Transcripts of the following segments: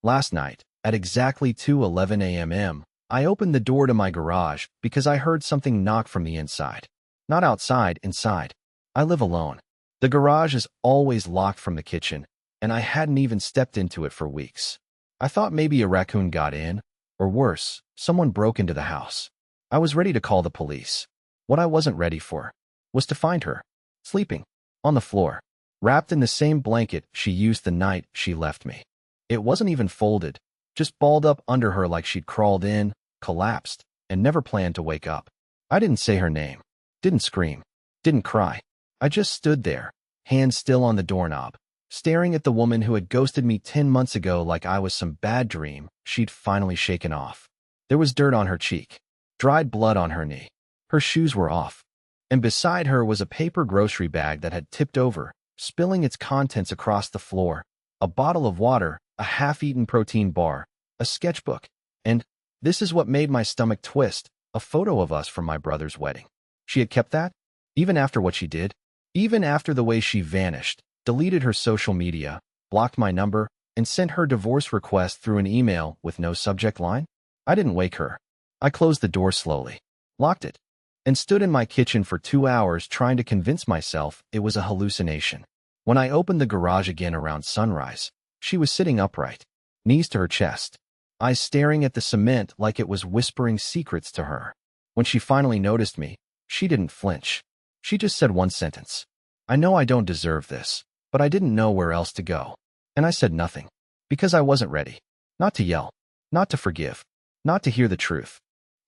Last night, at exactly 2:11 a.m., I opened the door to my garage because I heard something knock from the inside. Not outside, inside. I live alone. The garage is always locked from the kitchen, and I hadn't even stepped into it for weeks. I thought maybe a raccoon got in, or worse, someone broke into the house. I was ready to call the police. What I wasn't ready for was to find her, sleeping, on the floor, wrapped in the same blanket she used the night she left me. It wasn't even folded, just balled up under her like she'd crawled in, collapsed, and never planned to wake up. I didn't say her name, didn't scream, didn't cry. I just stood there, hands still on the doorknob, staring at the woman who had ghosted me 10 months ago like I was some bad dream she'd finally shaken off. There was dirt on her cheek, dried blood on her knee. Her shoes were off, and beside her was a paper grocery bag that had tipped over, spilling its contents across the floor, a bottle of water, a half-eaten protein bar, a sketchbook, and, this is what made my stomach twist, a photo of us from my brother's wedding. She had kept that? Even after what she did? Even after the way she vanished, deleted her social media, blocked my number, and sent her divorce request through an email with no subject line? I didn't wake her. I closed the door slowly, locked it, and stood in my kitchen for 2 hours trying to convince myself it was a hallucination. When I opened the garage again around sunrise, she was sitting upright, knees to her chest, eyes staring at the cement like it was whispering secrets to her. When she finally noticed me, she didn't flinch. She just said one sentence. I know I don't deserve this, but I didn't know where else to go. And I said nothing, because I wasn't ready. Not to yell, not to forgive, not to hear the truth.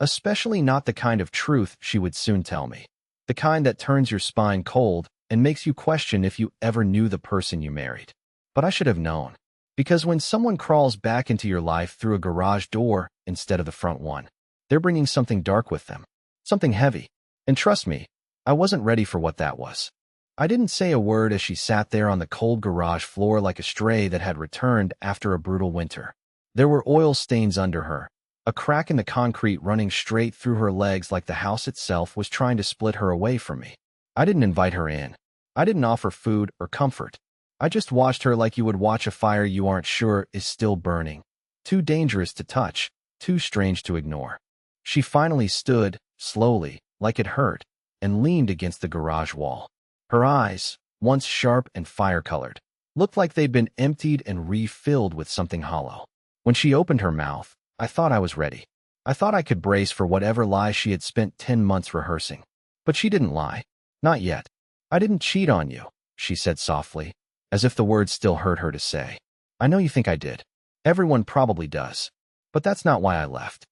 Especially not the kind of truth she would soon tell me. The kind that turns your spine cold and makes you question if you ever knew the person you married. But I should have known. Because when someone crawls back into your life through a garage door instead of the front one, they're bringing something dark with them, something heavy. And trust me, I wasn't ready for what that was. I didn't say a word as she sat there on the cold garage floor like a stray that had returned after a brutal winter. There were oil stains under her, a crack in the concrete running straight through her legs like the house itself was trying to split her away from me. I didn't invite her in. I didn't offer food or comfort. I just watched her like you would watch a fire you aren't sure is still burning. Too dangerous to touch, too strange to ignore. She finally stood, slowly, like it hurt, and leaned against the garage wall. Her eyes, once sharp and fire-colored, looked like they'd been emptied and refilled with something hollow. When she opened her mouth, I thought I was ready. I thought I could brace for whatever lie she had spent 10 months rehearsing. But she didn't lie. Not yet. I didn't cheat on you, she said softly, as if the words still hurt her to say. I know you think I did. Everyone probably does. But that's not why I left.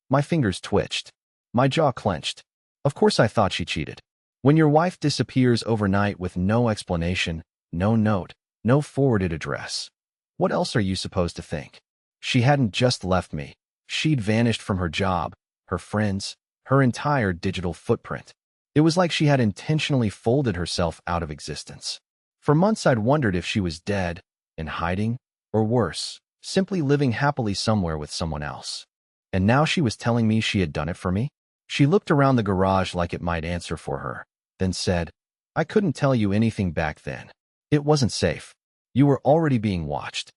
My fingers twitched. My jaw clenched. Of course I thought she cheated. When your wife disappears overnight with no explanation, no note, no forwarded address, what else are you supposed to think? She hadn't just left me. She'd vanished from her job, her friends, her entire digital footprint. It was like she had intentionally folded herself out of existence. For months I'd wondered if she was dead, in hiding, or worse, simply living happily somewhere with someone else. And now she was telling me she had done it for me? She looked around the garage like it might answer for her, then said, I couldn't tell you anything back then. It wasn't safe. You were already being watched.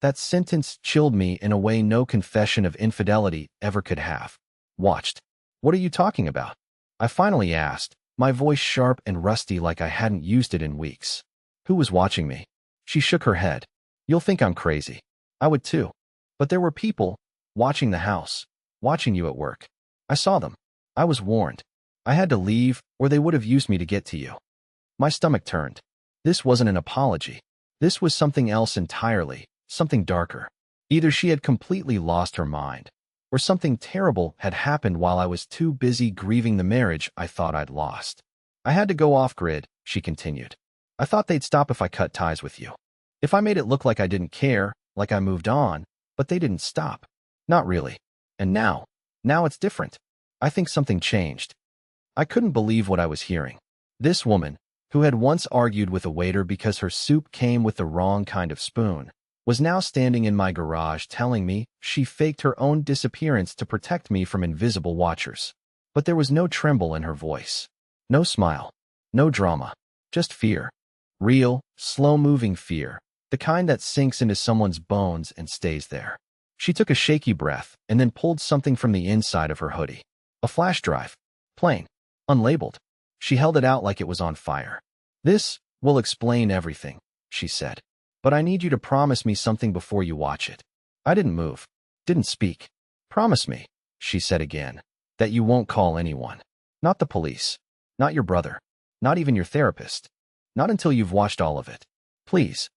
That sentence chilled me in a way no confession of infidelity ever could have. Watched? What are you talking about? I finally asked, my voice sharp and rusty like I hadn't used it in weeks. Who was watching me? She shook her head. You'll think I'm crazy. I would too. But there were people watching the house, watching you at work. I saw them. I was warned. I had to leave, or they would have used me to get to you. My stomach turned. This wasn't an apology. This was something else entirely, something darker. Either she had completely lost her mind, or something terrible had happened while I was too busy grieving the marriage I thought I'd lost. I had to go off-grid, she continued. I thought they'd stop if I cut ties with you. If I made it look like I didn't care, like I moved on, but they didn't stop. Not really. And now it's different. I think something changed. I couldn't believe what I was hearing. This woman, who had once argued with a waiter because her soup came with the wrong kind of spoon, was now standing in my garage telling me she faked her own disappearance to protect me from invisible watchers. But there was no tremble in her voice. No smile. No drama. Just fear. Real, slow-moving fear. the kind that sinks into someone's bones and stays there. She took a shaky breath and then pulled something from the inside of her hoodie. A flash drive. Plain. Unlabeled. She held it out like it was on fire. "This will explain everything," she said. "But I need you to promise me something before you watch it." I didn't move. Didn't speak. "Promise me," she said again, "that you won't call anyone. Not the police. Not your brother. Not even your therapist. Not until you've watched all of it. Please."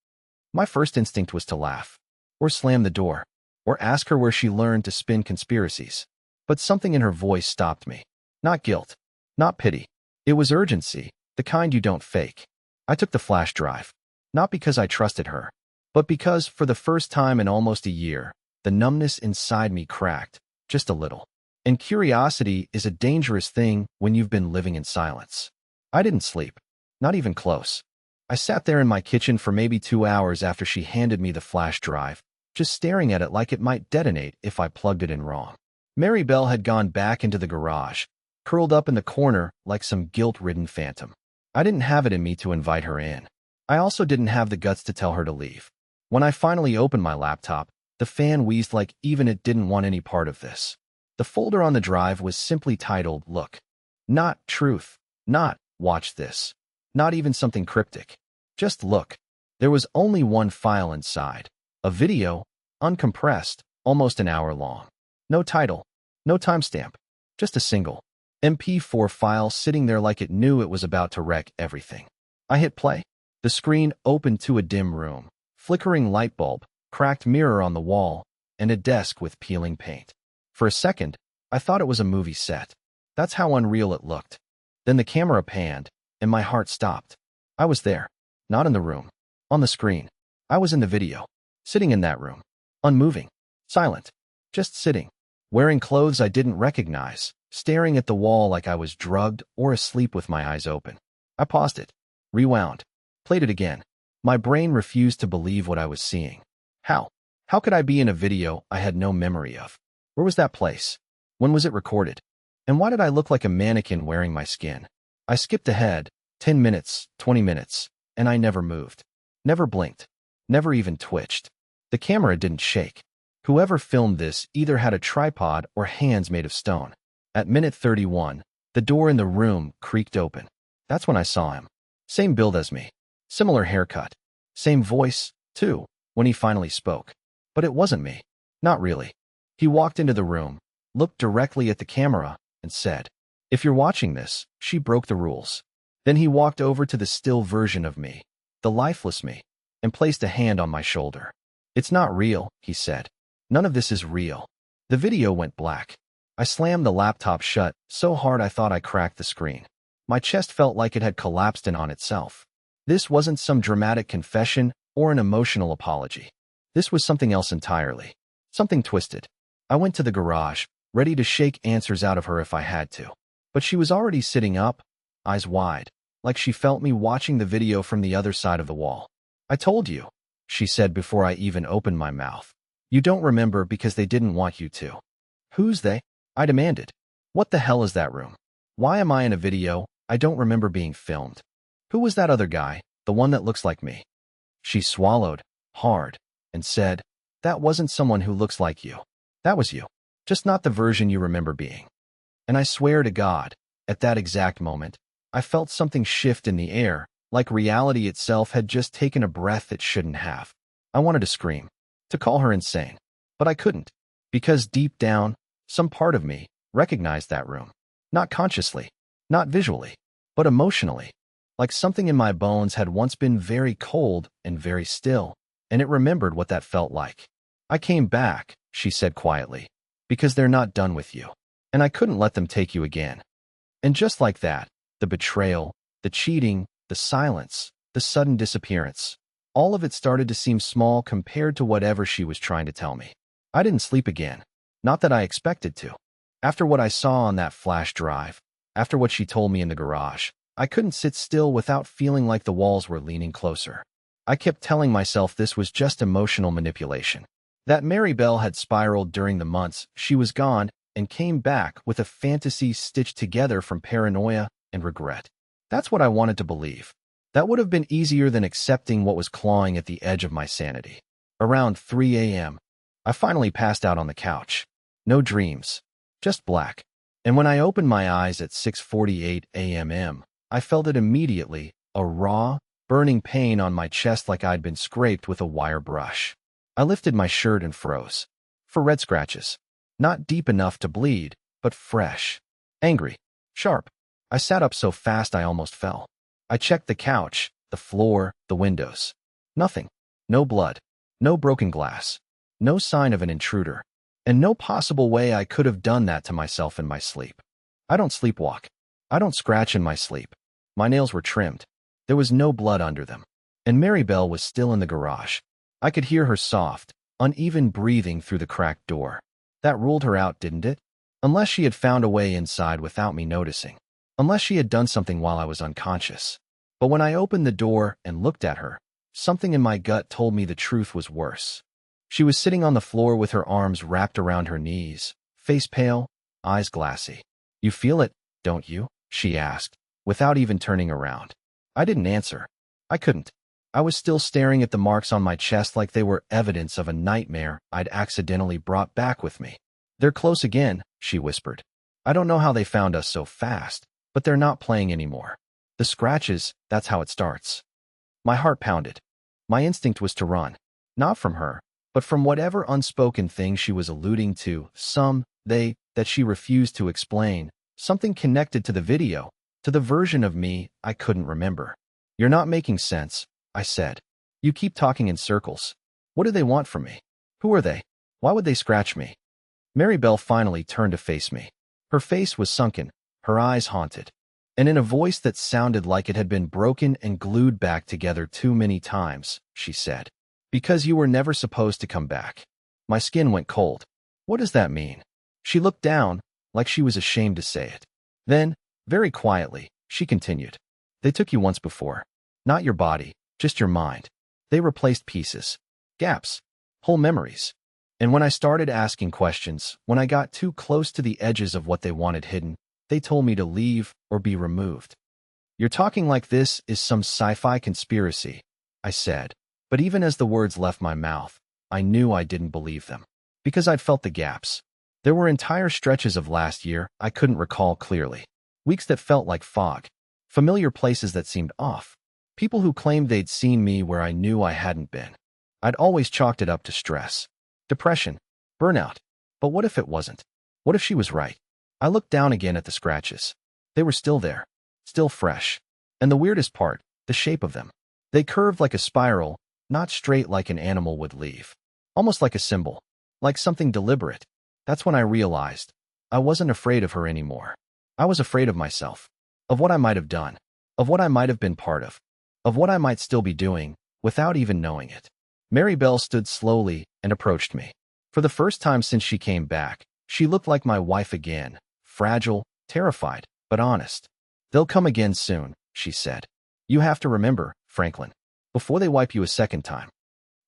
My first instinct was to laugh. Or slam the door. Or ask her where she learned to spin conspiracies. But something in her voice stopped me. Not guilt. Not pity. It was urgency, the kind you don't fake. I took the flash drive. Not because I trusted her, but because, for the first time in almost a year, the numbness inside me cracked, just a little. And curiosity is a dangerous thing when you've been living in silence. I didn't sleep. Not even close. I sat there in my kitchen for maybe 2 hours after she handed me the flash drive, just staring at it like it might detonate if I plugged it in wrong. Mary Bell had gone back into the garage, curled up in the corner like some guilt-ridden phantom. I didn't have it in me to invite her in. I also didn't have the guts to tell her to leave. When I finally opened my laptop, the fan wheezed like even it didn't want any part of this. The folder on the drive was simply titled, "Look." Not "Truth." Not "Watch this." Not even something cryptic. Just "Look." There was only one file inside. A video, uncompressed, almost an hour long. No title. No timestamp. Just a single MP4 file sitting there like it knew it was about to wreck everything. I hit play. The screen opened to a dim room, flickering light bulb, cracked mirror on the wall, and a desk with peeling paint. For a second, I thought it was a movie set. That's how unreal it looked. Then the camera panned, and my heart stopped. I was there. Not in the room. On the screen. I was in the video. Sitting in that room. Unmoving. Silent. Just sitting. Wearing clothes I didn't recognize. Staring at the wall like I was drugged or asleep with my eyes open. I paused it. Rewound. Played it again. My brain refused to believe what I was seeing. How? How could I be in a video I had no memory of? Where was that place? When was it recorded? And why did I look like a mannequin wearing my skin? I skipped ahead, 10 minutes, 20 minutes, and I never moved. Never blinked. Never even twitched. The camera didn't shake. Whoever filmed this either had a tripod or hands made of stone. At minute 31, the door in the room creaked open. That's when I saw him. Same build as me. Similar haircut. Same voice, too, when he finally spoke. But it wasn't me. Not really. He walked into the room, looked directly at the camera, and said, "If you're watching this, she broke the rules." Then he walked over to the still version of me, the lifeless me, and placed a hand on my shoulder. "It's not real," he said. "None of this is real." The video went black. I slammed the laptop shut so hard I thought I cracked the screen. My chest felt like it had collapsed in on itself. This wasn't some dramatic confession or an emotional apology. This was something else entirely. Something twisted. I went to the garage, ready to shake answers out of her if I had to. But she was already sitting up, eyes wide, like she felt me watching the video from the other side of the wall. "I told you," she said before I even opened my mouth. "You don't remember because they didn't want you to." "Who's they?" I demanded. "What the hell is that room? Why am I in a video I don't remember being filmed? Who was that other guy, the one that looks like me?" She swallowed, hard, and said, "That wasn't someone who looks like you. That was you. Just not the version you remember being." And I swear to God, at that exact moment, I felt something shift in the air, like reality itself had just taken a breath it shouldn't have. I wanted to scream, to call her insane, but I couldn't, because deep down, some part of me recognized that room. Not consciously, not visually, but emotionally. Like something in my bones had once been very cold and very still, and it remembered what that felt like. "I came back," she said quietly, "because they're not done with you. And I couldn't let them take you again." And just like that, the betrayal, the cheating, the silence, the sudden disappearance, all of it started to seem small compared to whatever she was trying to tell me. I didn't sleep again. Not that I expected to. After what I saw on that flash drive, after what she told me in the garage, I couldn't sit still without feeling like the walls were leaning closer. I kept telling myself this was just emotional manipulation. That Mary Bell had spiraled during the months she was gone and came back with a fantasy stitched together from paranoia and regret. That's what I wanted to believe. That would have been easier than accepting what was clawing at the edge of my sanity. Around 3 a.m., I finally passed out on the couch. No dreams, just black. And when I opened my eyes at 6:48 a.m., I felt it immediately, a raw, burning pain on my chest like I'd been scraped with a wire brush. I lifted my shirt and froze. For red scratches. Not deep enough to bleed, but fresh. Angry. Sharp. I sat up so fast I almost fell. I checked the couch, the floor, the windows. Nothing. No blood. No broken glass. No sign of an intruder. And no possible way I could have done that to myself in my sleep. I don't sleepwalk. I don't scratch in my sleep. My nails were trimmed. There was no blood under them. And Mary Bell was still in the garage. I could hear her soft, uneven breathing through the cracked door. That ruled her out, didn't it? Unless she had found a way inside without me noticing. Unless she had done something while I was unconscious. But when I opened the door and looked at her, something in my gut told me the truth was worse. She was sitting on the floor with her arms wrapped around her knees, face pale, eyes glassy. "You feel it, don't you?" she asked, without even turning around. I didn't answer. I couldn't. I was still staring at the marks on my chest like they were evidence of a nightmare I'd accidentally brought back with me. "They're close again," she whispered. "I don't know how they found us so fast, but they're not playing anymore. The scratches, that's how it starts." My heart pounded. My instinct was to run. Not from her, but from whatever unspoken thing she was alluding to, that she refused to explain, something connected to the video, to the version of me I couldn't remember. "You're not making sense," I said. "You keep talking in circles. What do they want from me? Who are they? Why would they scratch me?" Mary Bell finally turned to face me. Her face was sunken, her eyes haunted. And in a voice that sounded like it had been broken and glued back together too many times, she said, "Because you were never supposed to come back." My skin went cold. What does that mean? She looked down, like she was ashamed to say it. Then, very quietly, she continued, "They took you once before. Not your body, just your mind. They replaced pieces, gaps, whole memories. And when I started asking questions, when I got too close to the edges of what they wanted hidden, they told me to leave or be removed." "You're talking like this is some sci-fi conspiracy," I said. But even as the words left my mouth, I knew I didn't believe them. Because I'd felt the gaps. There were entire stretches of last year I couldn't recall clearly. Weeks that felt like fog. Familiar places that seemed off. People who claimed they'd seen me where I knew I hadn't been. I'd always chalked it up to stress, depression, burnout. But what if it wasn't? What if she was right? I looked down again at the scratches. They were still there, still fresh. And the weirdest part, the shape of them. They curved like a spiral, not straight like an animal would leave. Almost like a symbol, like something deliberate. That's when I realized I wasn't afraid of her anymore. I was afraid of myself, of what I might have done, of what I might have been part of what I might still be doing, without even knowing it. Mary Bell stood slowly and approached me. For the first time since she came back, she looked like my wife again, fragile, terrified, but honest. "They'll come again soon," she said. "You have to remember, Franklin, before they wipe you a second time."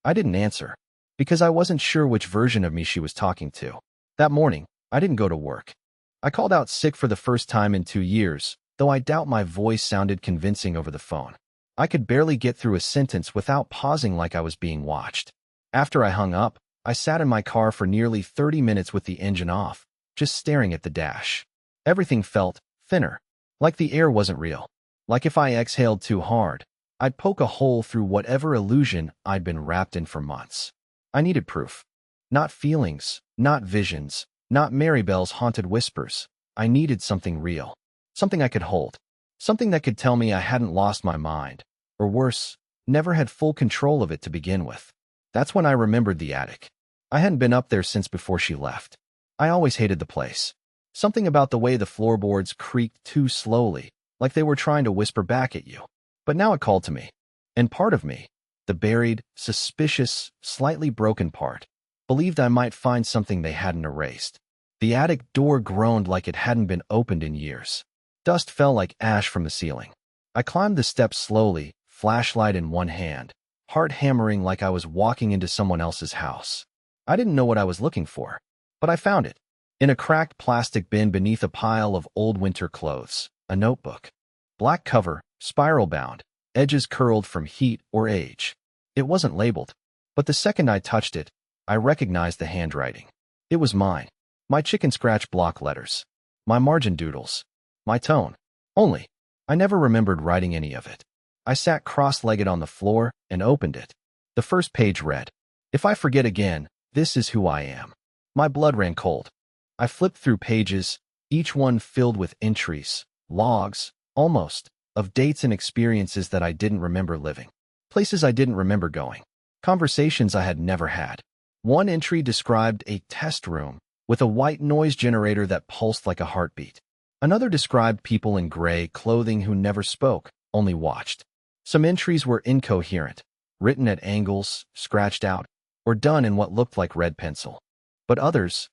I didn't answer, because I wasn't sure which version of me she was talking to. That morning, I didn't go to work. I called out sick for the first time in 2 years, though I doubt my voice sounded convincing over the phone. I could barely get through a sentence without pausing like I was being watched. After I hung up, I sat in my car for nearly 30 minutes with the engine off, just staring at the dash. Everything felt thinner, like the air wasn't real. Like if I exhaled too hard, I'd poke a hole through whatever illusion I'd been wrapped in for months. I needed proof. Not feelings, not visions, not Mary Bell's haunted whispers. I needed something real. Something I could hold. Something that could tell me I hadn't lost my mind. Or worse, never had full control of it to begin with. That's when I remembered the attic. I hadn't been up there since before she left. I always hated the place. Something about the way the floorboards creaked too slowly, like they were trying to whisper back at you. But now it called to me. And part of me, the buried, suspicious, slightly broken part, believed I might find something they hadn't erased. The attic door groaned like it hadn't been opened in years. Dust fell like ash from the ceiling. I climbed the steps slowly, flashlight in one hand, heart hammering like I was walking into someone else's house. I didn't know what I was looking for, but I found it. In a cracked plastic bin beneath a pile of old winter clothes, a notebook. Black cover, spiral bound, edges curled from heat or age. It wasn't labeled, but the second I touched it, I recognized the handwriting. It was mine. My chicken scratch block letters. My margin doodles. My tone. Only, I never remembered writing any of it. I sat cross-legged on the floor and opened it. The first page read, "If I forget again, this is who I am." My blood ran cold. I flipped through pages, each one filled with entries, logs, almost, of dates and experiences that I didn't remember living. Places I didn't remember going. Conversations I had never had. One entry described a test room with a white noise generator that pulsed like a heartbeat. Another described people in gray clothing who never spoke, only watched. Some entries were incoherent, written at angles, scratched out, or done in what looked like red pencil. But others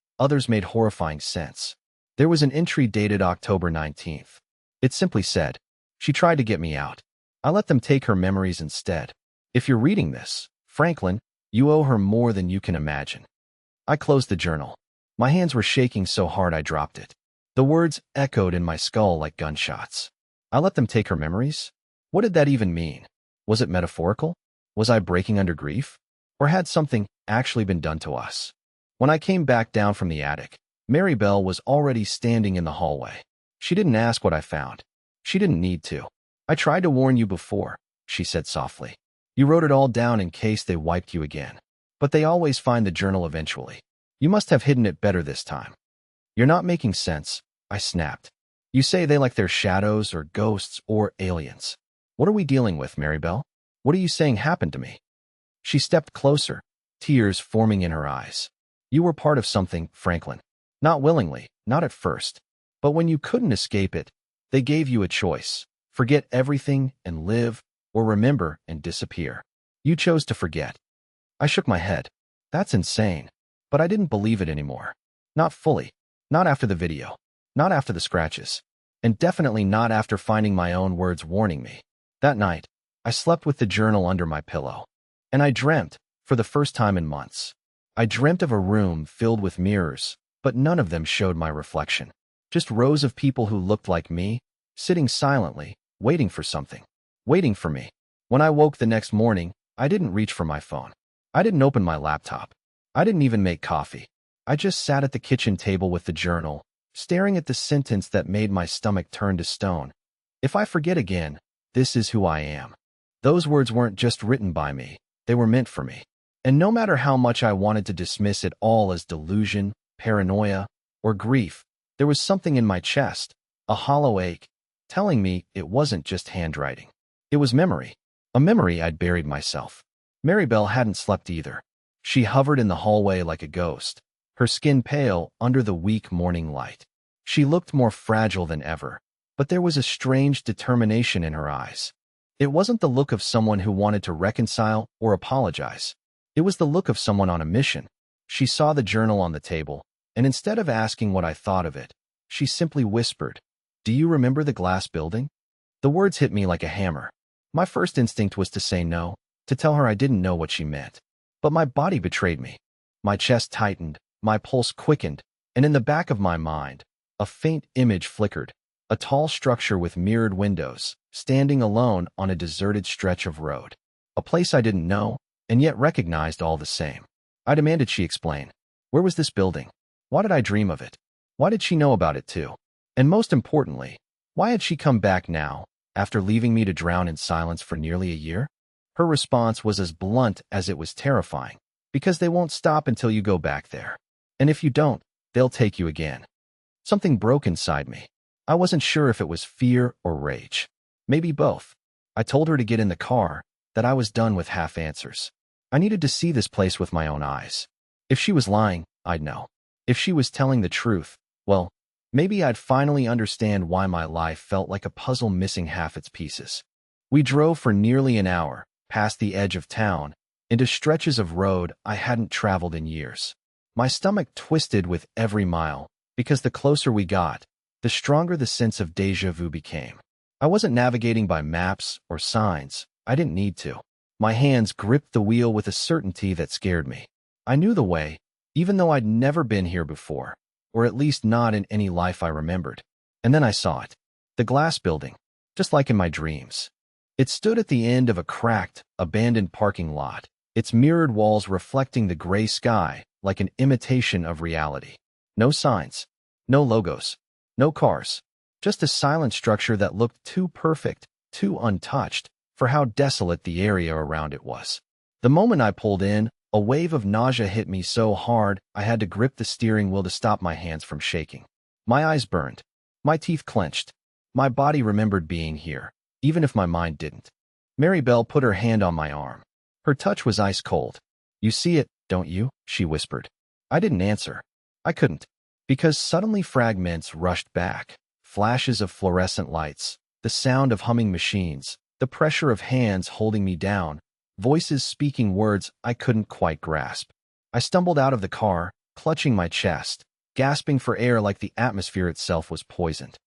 made horrifying sense. There was an entry dated October 19th. It simply said, "She tried to get me out. I let them take her memories instead. If you're reading this, Franklin, you owe her more than you can imagine." I closed the journal. My hands were shaking so hard I dropped it. The words echoed in my skull like gunshots. I let them take her memories? What did that even mean? Was it metaphorical? Was I breaking under grief? Or had something actually been done to us? When I came back down from the attic, Mary Bell was already standing in the hallway. She didn't ask what I found. She didn't need to. "I tried to warn you before," she said softly. "You wrote it all down in case they wiped you again. But they always find the journal eventually. You must have hidden it better this time." "You're not making sense," I snapped. "You say they like their shadows or ghosts or aliens. What are we dealing with, Mary Bell? What are you saying happened to me?" She stepped closer, tears forming in her eyes. "You were part of something, Franklin. Not willingly, not at first. But when you couldn't escape it, they gave you a choice. Forget everything and live, or remember and disappear. You chose to forget." I shook my head. That's insane. But I didn't believe it anymore. Not fully. Not after the video. Not after the scratches. And definitely not after finding my own words warning me. That night, I slept with the journal under my pillow. And I dreamt, for the first time in months. I dreamt of a room filled with mirrors, but none of them showed my reflection. Just rows of people who looked like me, sitting silently, waiting for something. Waiting for me. When I woke the next morning, I didn't reach for my phone. I didn't open my laptop. I didn't even make coffee. I just sat at the kitchen table with the journal, staring at the sentence that made my stomach turn to stone. "If I forget again, this is who I am." Those words weren't just written by me. They were meant for me. And no matter how much I wanted to dismiss it all as delusion, paranoia, or grief, there was something in my chest, a hollow ache, telling me it wasn't just handwriting. It was memory. A memory I'd buried myself. Mary Bell hadn't slept either. She hovered in the hallway like a ghost, her skin pale under the weak morning light. She looked more fragile than ever, but there was a strange determination in her eyes. It wasn't the look of someone who wanted to reconcile or apologize. It was the look of someone on a mission. She saw the journal on the table, and instead of asking what I thought of it, she simply whispered, "Do you remember the glass building?" The words hit me like a hammer. My first instinct was to say no, to tell her I didn't know what she meant. But my body betrayed me. My chest tightened, my pulse quickened, and in the back of my mind, a faint image flickered, a tall structure with mirrored windows, standing alone on a deserted stretch of road. A place I didn't know, and yet recognized all the same. I demanded she explain. Where was this building? Why did I dream of it? Why did she know about it too? And most importantly, why had she come back now, after leaving me to drown in silence for nearly a year? Her response was as blunt as it was terrifying. "Because they won't stop until you go back there. And if you don't, they'll take you again." Something broke inside me. I wasn't sure if it was fear or rage. Maybe both. I told her to get in the car, that I was done with half answers. I needed to see this place with my own eyes. If she was lying, I'd know. If she was telling the truth, well, maybe I'd finally understand why my life felt like a puzzle missing half its pieces. We drove for nearly an hour, past the edge of town, into stretches of road I hadn't traveled in years. My stomach twisted with every mile, because the closer we got, the stronger the sense of déjà vu became. I wasn't navigating by maps or signs. I didn't need to. My hands gripped the wheel with a certainty that scared me. I knew the way, even though I'd never been here before, or at least not in any life I remembered. And then I saw it. The glass building, just like in my dreams. It stood at the end of a cracked, abandoned parking lot, its mirrored walls reflecting the gray sky like an imitation of reality. No signs, no logos, no cars, just a silent structure that looked too perfect, too untouched, for how desolate the area around it was. The moment I pulled in, a wave of nausea hit me so hard I had to grip the steering wheel to stop my hands from shaking. My eyes burned. My teeth clenched. My body remembered being here, even if my mind didn't. Mary Bell put her hand on my arm. Her touch was ice cold. "You see it, don't you?" she whispered. I didn't answer. I couldn't. Because suddenly fragments rushed back. Flashes of fluorescent lights, the sound of humming machines, the pressure of hands holding me down, voices speaking words I couldn't quite grasp. I stumbled out of the car, clutching my chest, gasping for air like the atmosphere itself was poisoned.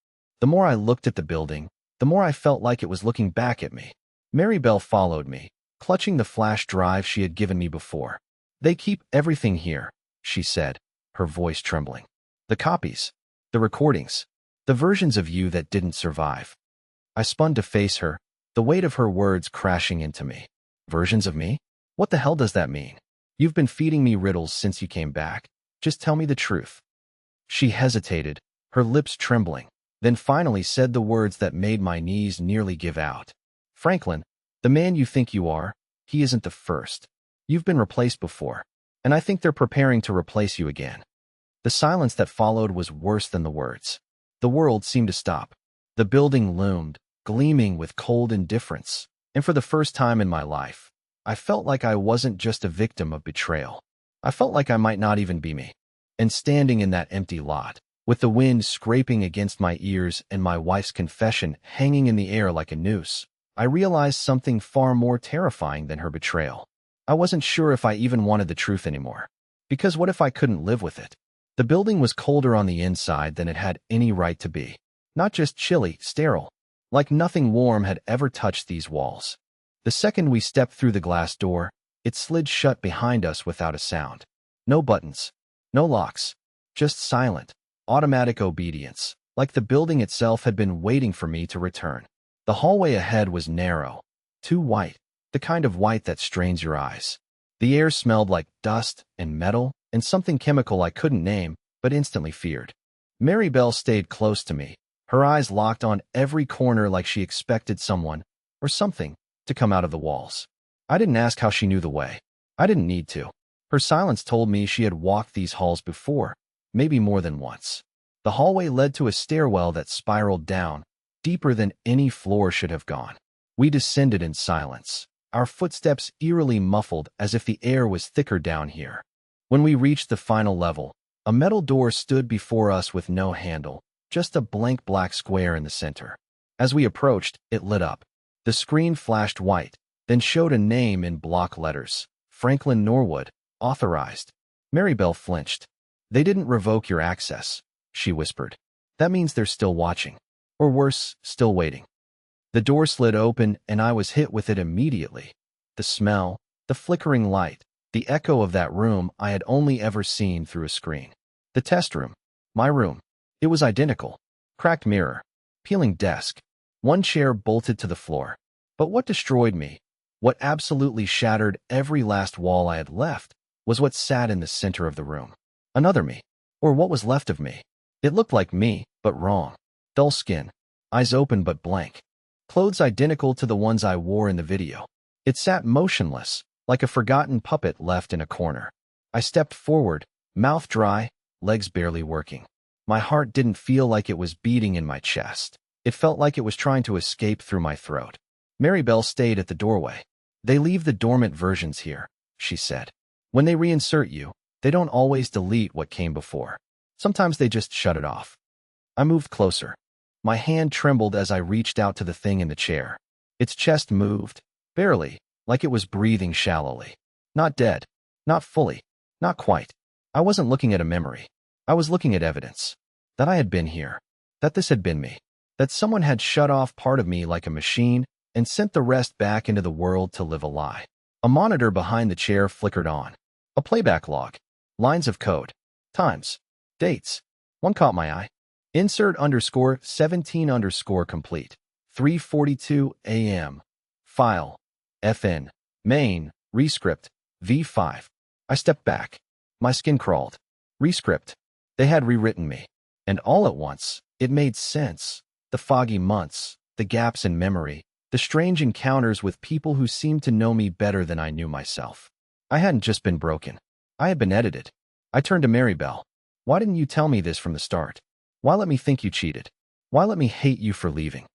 The more I looked at the building, the more I felt like it was looking back at me. Mary Bell followed me, clutching the flash drive she had given me before. "They keep everything here," she said, her voice trembling. "The copies, the recordings, the versions of you that didn't survive." I spun to face her, the weight of her words crashing into me. "Versions of me? What the hell does that mean? You've been feeding me riddles since you came back. Just tell me the truth." She hesitated, her lips trembling, then finally said the words that made my knees nearly give out. "Franklin, the man you think you are, he isn't the first. You've been replaced before, and I think they're preparing to replace you again." The silence that followed was worse than the words. The world seemed to stop. The building loomed, gleaming with cold indifference, and for the first time in my life, I felt like I wasn't just a victim of betrayal. I felt like I might not even be me. And standing in that empty lot, with the wind scraping against my ears and my wife's confession hanging in the air like a noose, I realized something far more terrifying than her betrayal. I wasn't sure if I even wanted the truth anymore. Because what if I couldn't live with it? The building was colder on the inside than it had any right to be. Not just chilly, sterile. Like nothing warm had ever touched these walls. The second we stepped through the glass door, it slid shut behind us without a sound. No buttons. No locks. Just silent, automatic obedience, like the building itself had been waiting for me to return. The hallway ahead was narrow, too white, the kind of white that strains your eyes. The air smelled like dust and metal and something chemical I couldn't name, but instantly feared. Mary Bell stayed close to me, her eyes locked on every corner like she expected someone, or something, to come out of the walls. I didn't ask how she knew the way. I didn't need to. Her silence told me she had walked these halls before, maybe more than once. The hallway led to a stairwell that spiraled down, deeper than any floor should have gone. We descended in silence, our footsteps eerily muffled as if the air was thicker down here. When we reached the final level, a metal door stood before us with no handle, just a blank black square in the center. As we approached, it lit up. The screen flashed white, then showed a name in block letters. "Franklin Norwood, authorized." Mary Bell flinched. "They didn't revoke your access," she whispered. "That means they're still watching. Or worse, still waiting." The door slid open and I was hit with it immediately. The smell, the flickering light, the echo of that room I had only ever seen through a screen. The test room. My room. It was identical. Cracked mirror. Peeling desk. One chair bolted to the floor. But what destroyed me, what absolutely shattered every last wall I had left, was what sat in the center of the room. Another me. Or what was left of me. It looked like me, but wrong. Dull skin. Eyes open but blank. Clothes identical to the ones I wore in the video. It sat motionless, like a forgotten puppet left in a corner. I stepped forward, mouth dry, legs barely working. My heart didn't feel like it was beating in my chest. It felt like it was trying to escape through my throat. Mary Bell stayed at the doorway. "They leave the dormant versions here," she said. "When they reinsert you, they don't always delete what came before. Sometimes they just shut it off." I moved closer. My hand trembled as I reached out to the thing in the chair. Its chest moved, barely, like it was breathing shallowly. Not dead. Not fully. Not quite. I wasn't looking at a memory. I was looking at evidence. That I had been here. That this had been me. That someone had shut off part of me like a machine and sent the rest back into the world to live a lie. A monitor behind the chair flickered on. A playback log. Lines of code. Times. Dates. One caught my eye. Insert _17 _ complete. 3:42 a.m. File. FN. Main. Rescript. V5. I stepped back. My skin crawled. Rescript. They had rewritten me. And all at once, it made sense. The foggy months, the gaps in memory, the strange encounters with people who seemed to know me better than I knew myself. I hadn't just been broken. I had been edited. I turned to Maribel. Why didn't you tell me this from the start? Why let me think you cheated? Why let me hate you for leaving?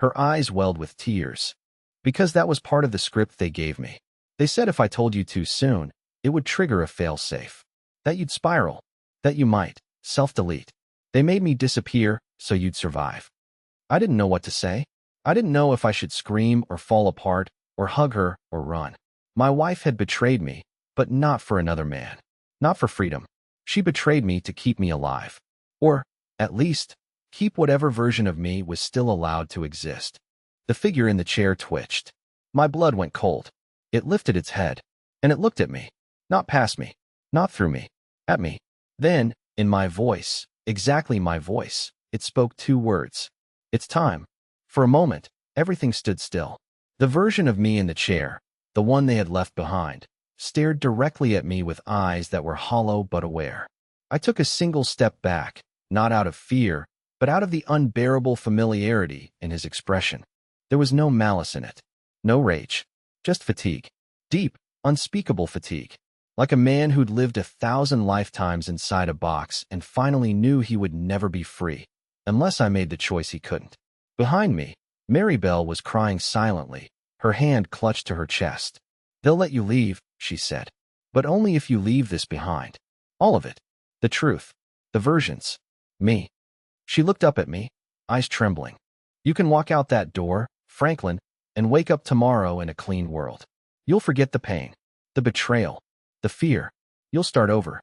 Her eyes welled with tears. Because that was part of the script they gave me. They said if I told you too soon, it would trigger a fail-safe. That you'd spiral. That you might self-delete. They made me disappear so you'd survive. I didn't know what to say. I didn't know if I should scream or fall apart or hug her or run. My wife had betrayed me, but not for another man. Not for freedom. She betrayed me to keep me alive. Or, at least, keep whatever version of me was still allowed to exist. The figure in the chair twitched. My blood went cold. It lifted its head, and it looked at me. Not past me. Not through me. At me. Then, in my voice, exactly my voice, it spoke two words. It's time. For a moment, everything stood still. The version of me in the chair, the one they had left behind, stared directly at me with eyes that were hollow but aware. I took a single step back, not out of fear, but out of the unbearable familiarity in his expression. There was no malice in it. No rage. Just fatigue. Deep, unspeakable fatigue. Like a man who'd lived 1,000 lifetimes inside a box and finally knew he would never be free, unless I made the choice he couldn't. Behind me, Maribel was crying silently, her hand clutched to her chest. They'll let you leave, she said. But only if you leave this behind. All of it. The truth. The versions. Me. She looked up at me, eyes trembling. You can walk out that door, Franklin, and wake up tomorrow in a clean world. You'll forget the pain, the betrayal, the fear. You'll start over.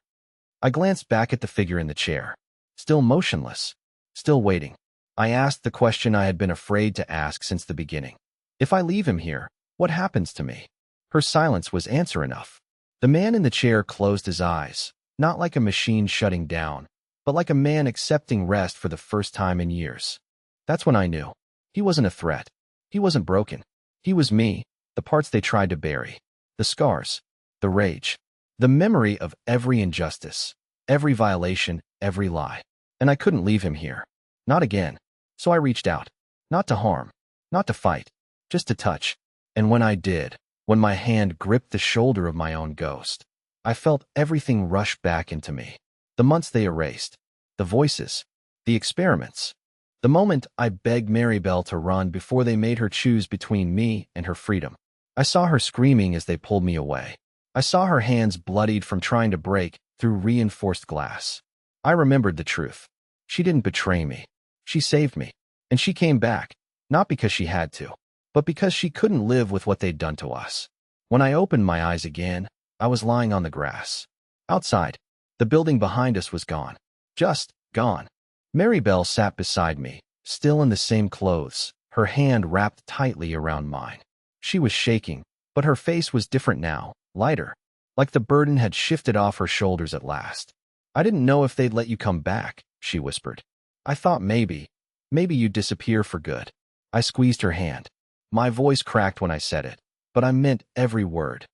I glanced back at the figure in the chair. Still motionless. Still waiting. I asked the question I had been afraid to ask since the beginning. If I leave him here, what happens to me? Her silence was answer enough. The man in the chair closed his eyes, not like a machine shutting down, but like a man accepting rest for the first time in years. That's when I knew. He wasn't a threat. He wasn't broken. He was me, the parts they tried to bury. The scars. The rage. The memory of every injustice. Every violation. Every lie. And I couldn't leave him here. Not again. So I reached out. Not to harm. Not to fight. Just to touch. And when I did, when my hand gripped the shoulder of my own ghost, I felt everything rush back into me. The months they erased. The voices. The experiments. The moment I begged Maribel to run before they made her choose between me and her freedom. I saw her screaming as they pulled me away. I saw her hands bloodied from trying to break through reinforced glass. I remembered the truth. She didn't betray me. She saved me. And she came back, not because she had to, but because she couldn't live with what they'd done to us. When I opened my eyes again, I was lying on the grass. Outside, the building behind us was gone. Just gone. Maribel sat beside me, still in the same clothes, her hand wrapped tightly around mine. She was shaking, but her face was different now, lighter, like the burden had shifted off her shoulders at last. I didn't know if they'd let you come back, she whispered. I thought maybe you'd disappear for good. I squeezed her hand. My voice cracked when I said it, but I meant every word.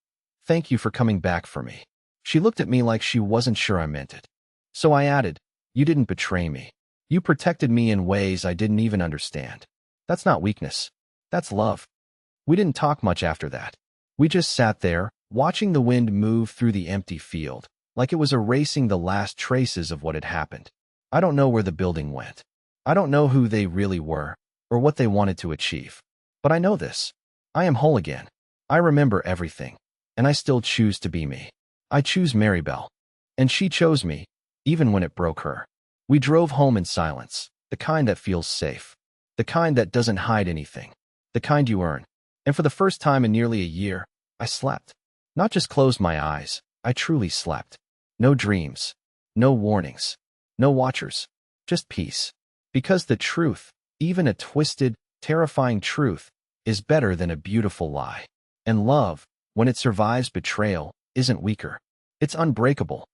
Thank you for coming back for me. She looked at me like she wasn't sure I meant it. So I added, you didn't betray me. You protected me in ways I didn't even understand. That's not weakness. That's love. We didn't talk much after that. We just sat there, watching the wind move through the empty field, like it was erasing the last traces of what had happened. I don't know where the building went. I don't know who they really were, or what they wanted to achieve. But I know this. I am whole again. I remember everything. And I still choose to be me. I choose Maribel. And she chose me, even when it broke her. We drove home in silence, the kind that feels safe. The kind that doesn't hide anything. The kind you earn. And for the first time in nearly a year, I slept. Not just closed my eyes, I truly slept. No dreams. No warnings. No watchers. Just peace. Because the truth, even a twisted, terrifying truth, is better than a beautiful lie. And love, when it survives betrayal, isn't weaker. It's unbreakable.